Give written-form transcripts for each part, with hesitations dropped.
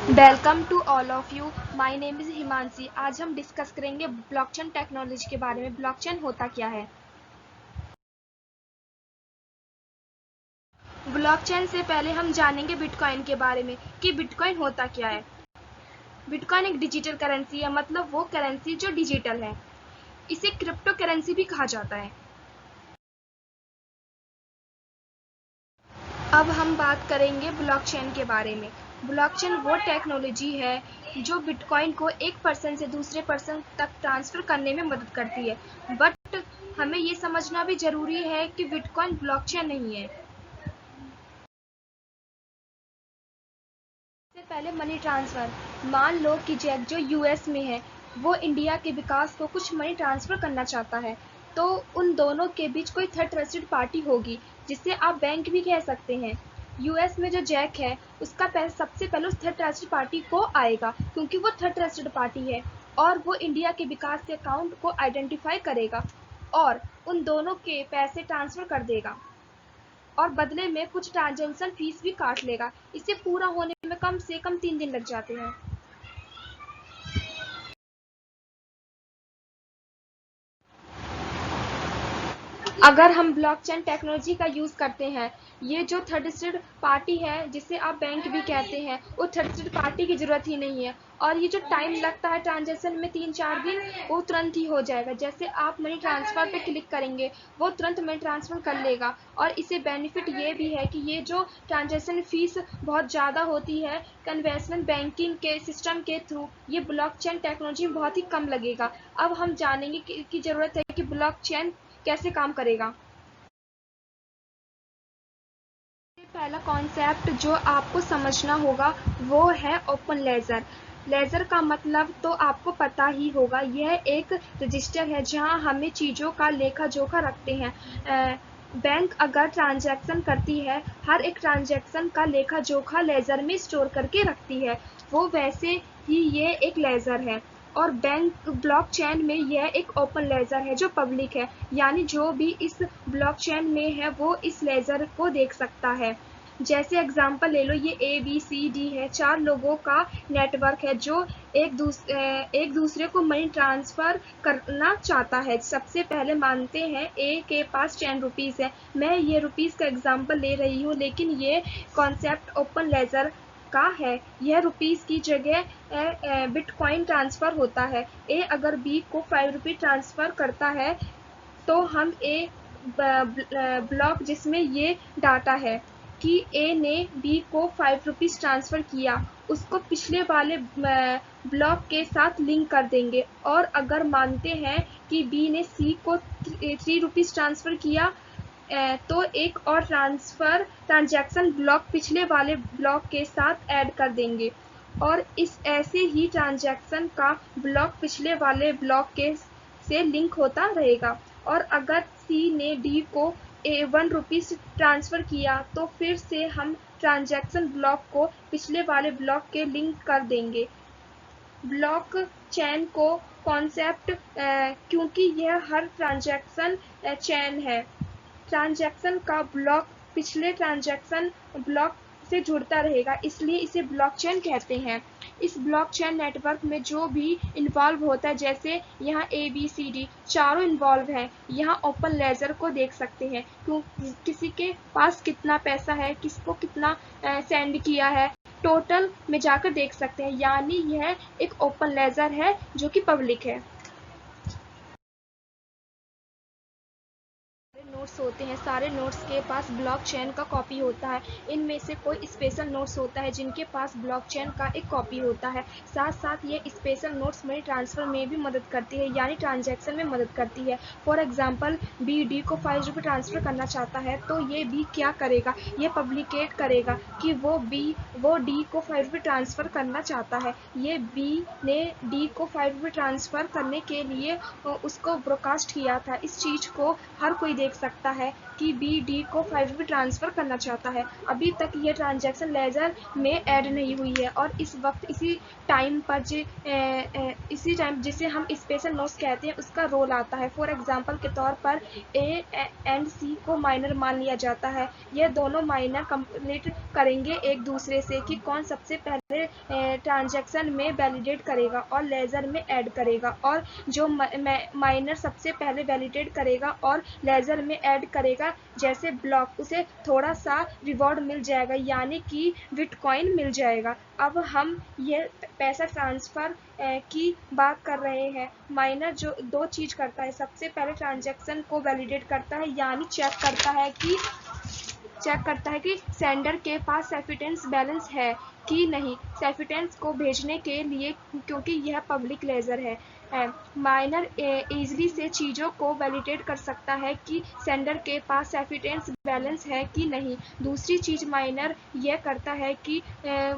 Welcome to all of you. My name is Himanshi. आज हम discuss करेंगे ब्लॉकचेन टेक्नोलॉजी के बारे में। ब्लॉकचेन होता क्या है? ब्लॉकचेन से पहले हम जानेंगे बिटकॉइन के बारे में कि बिटकॉइन होता क्या है। बिटकॉइन एक डिजिटल करेंसी है, मतलब वो करेंसी जो डिजिटल है। इसे क्रिप्टो करेंसी भी कहा जाता है। अब हम बात करेंगे ब्लॉकचेन के बारे में। ब्लॉकचेन वो टेक्नोलॉजी है जो बिटकॉइन को एक पर्सन से दूसरे पर्सन तक ट्रांसफ़र करने में मदद करती है। बट हमें ये समझना भी ज़रूरी है कि बिटकॉइन ब्लॉकचेन नहीं है। इससे पहले मनी ट्रांसफ़र, मान लो कि जैक जो यूएस में है, वो इंडिया के विकास को कुछ मनी ट्रांसफ़र करना चाहता है, तो उन दोनों के बीच कोई थर्ड ट्रस्टेड पार्टी होगी, जिसे आप बैंक भी कह सकते हैं। यूएस में जो जैक है, उसका पैसा सबसे पहले उस थर्ड ट्रस्टेड पार्टी को आएगा, क्योंकि वो थर्ड ट्रस्टेड पार्टी है और वो इंडिया के विकास के अकाउंट को आइडेंटिफाई करेगा और उन दोनों के पैसे ट्रांसफ़र कर देगा और बदले में कुछ ट्रांजेक्शन फीस भी काट लेगा। इसे पूरा होने में कम से कम 3 दिन लग जाते हैं। अगर हम ब्लॉकचेन टेक्नोलॉजी का यूज़ करते हैं, ये जो थर्ड स्टेट पार्टी है, जिसे आप बैंक भी कहते हैं, वो थर्ड स्टेट पार्टी की ज़रूरत ही नहीं है। और ये जो टाइम लगता है ट्रांजेक्शन में 3-4 दिन, वो तुरंत ही हो जाएगा। जैसे आप मनी ट्रांसफ़र पे क्लिक करेंगे, वो तुरंत मनी ट्रांसफ़र कर लेगा। और इसे बेनिफिट ये भी है कि ये जो ट्रांजेक्शन फ़ीस बहुत ज़्यादा होती है कन्वेंशनल बैंकिंग के सिस्टम के थ्रू, ये ब्लॉकचेन टेक्नोलॉजी में बहुत ही कम लगेगा। अब हम जानेंगे कि ज़रूरत है कि ब्लॉकचेन कैसे काम करेगा। पहला कॉन्सेप्ट जो आपको समझना होगा वो है ओपन लेजर। लेजर का मतलब तो आपको पता ही होगा, यह एक रजिस्टर है जहां हमें चीज़ों का लेखा जोखा रखते हैं। बैंक अगर ट्रांजैक्शन करती है, हर एक ट्रांजैक्शन का लेखा जोखा लेजर में स्टोर करके रखती है। वो वैसे ही ये एक लेजर है और बैंक ब्लॉकचेन में यह एक ओपन लेजर है जो पब्लिक है, यानी जो भी इस ब्लॉकचेन में है वो इस लेजर को देख सकता है। जैसे एग्जांपल ले लो, ये ABCD है, 4 लोगों का नेटवर्क है जो एक दूसरे को मनी ट्रांसफ़र करना चाहता है। सबसे पहले मानते हैं ए के पास 10 रुपीज़ है। मैं ये रुपीज़ का एग्जांपल ले रही हूँ, लेकिन ये कॉन्सेप्ट ओपन लेजर का है। यह रुपीज़ की जगह बिटकॉइन ट्रांसफ़र होता है। ए अगर बी को 5 रुपये ट्रांसफ़र करता है, तो हम ब्लॉक जिसमें ये डाटा है कि ए ने बी को 5 रुपीज़ ट्रांसफ़र किया, उसको पिछले वाले ब्लॉक के साथ लिंक कर देंगे। और अगर मानते हैं कि बी ने सी को 3 रुपीज़ ट्रांसफ़र किया, तो एक और ट्रांजैक्शन ब्लॉक पिछले वाले ब्लॉक के साथ ऐड कर देंगे और इस ऐसे ही ट्रांजैक्शन का ब्लॉक पिछले वाले ब्लॉक के से लिंक होता रहेगा। और अगर सी ने डी को 1 रुपीज़ ट्रांसफ़र किया, तो फिर से हम ट्रांजैक्शन ब्लॉक को पिछले वाले ब्लॉक के लिंक कर देंगे। ब्लॉक चेन को कॉन्सेप्ट, क्योंकि यह हर ट्रांजैक्शन चेन है, ट्रांजैक्शन का ब्लॉक पिछले ट्रांजैक्शन ब्लॉक से जुड़ता रहेगा, इसलिए इसे ब्लॉकचेन कहते हैं। इस ब्लॉकचेन नेटवर्क में जो भी इन्वॉल्व होता है, जैसे यहाँ ABCD चारों इन्वॉल्व हैं, यहाँ ओपन लेजर को देख सकते हैं क्यों किसी के पास कितना पैसा है, किसको कितना सेंड किया है, टोटल में जाकर देख सकते हैं। यानी यह एक ओपन लेजर है जो कि पब्लिक है। नोट्स होते हैं, सारे नोट्स के पास ब्लॉकचेन का कॉपी होता है। इनमें से कोई स्पेशल नोट्स होता है जिनके पास ब्लॉकचेन का एक कॉपी होता है। साथ साथ ये स्पेशल नोट्स मनी ट्रांसफ़र में भी मदद करती है, यानी ट्रांजैक्शन में मदद करती है। फॉर एग्जांपल, बी डी को 5 रुपये ट्रांसफ़र करना चाहता है, तो ये बी क्या करेगा, ये पब्लिकेट करेगा कि वो डी को 5 रुपये ट्रांसफ़र करना चाहता है। ये बी ने डी को 5 रुपये ट्रांसफ़र करने के लिए उसको ब्रॉडकास्ट किया था। इस चीज़ को हर कोई देख सकता चाहता है कि बी डी को 5 रुपये ट्रांसफ़र करना चाहता है। अभी तक ये ट्रांजैक्शन लेज़र में ऐड नहीं हुई है और इस वक्त इसी टाइम पर इसी टाइम जिसे हम स्पेशल नोट्स कहते हैं उसका रोल आता है। फॉर एग्जांपल के तौर पर ए एंड सी को माइनर मान लिया जाता है। ये दोनों माइनर कंप्लीट करेंगे एक दूसरे से कि कौन सबसे पहले ट्रांजैक्शन में वैलिडेट करेगा और लेज़र में ऐड करेगा, और जो माइनर सबसे पहले वैलिडेट करेगा और लेज़र में ऐड करेगा जैसे ब्लॉक, उसे थोड़ा सा रिवॉर्ड मिल जाएगा, यानी कि बिटकॉइन मिल जाएगा। अब हम ये पैसा ट्रांसफ़र की बात कर रहे हैं। माइनर जो दो चीज़ करता है, सबसे पहले ट्रांजैक्शन को वैलिडेट करता है, यानी चेक करता है कि सेंडर के पास सफिशिएंट बैलेंस है कि नहीं सफिशिएंट को भेजने के लिए, क्योंकि यह पब्लिक लेजर है। माइनर इजली से चीज़ों को वैलिडेट कर सकता है कि सेंडर के पास सफिशिएंट बैलेंस है कि नहीं। दूसरी चीज़ माइनर यह करता है कि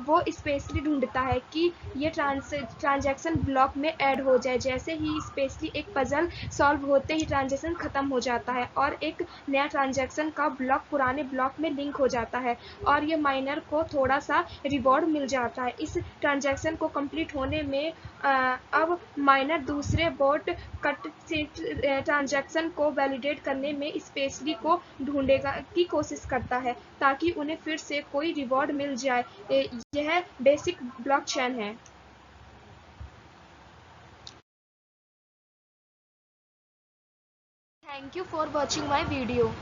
वो स्पेशली ढूंढता है कि ये ट्रांजैक्शन ब्लॉक में ऐड हो जाए। जैसे ही स्पेशली एक पजल सॉल्व होते ही ट्रांजैक्शन खत्म हो जाता है और एक नया ट्रांजैक्शन का ब्लॉक पुराने ब्लॉक में लिंक हो जाता है और ये माइनर को थोड़ा सा रिवॉर्ड मिल जाता है। इस ट्रांजैक्शन को कंप्लीट होने में अब माइनर दूसरे बोट कट से ट्रांजैक्शन को वैलिडेट करने में स्पेशली को ढूंढेगा की कोशिश करता है ताकि उन्हें फिर से कोई रिवॉर्ड मिल जाए। यह बेसिक ब्लॉकचेन है। Thank you for watching my video.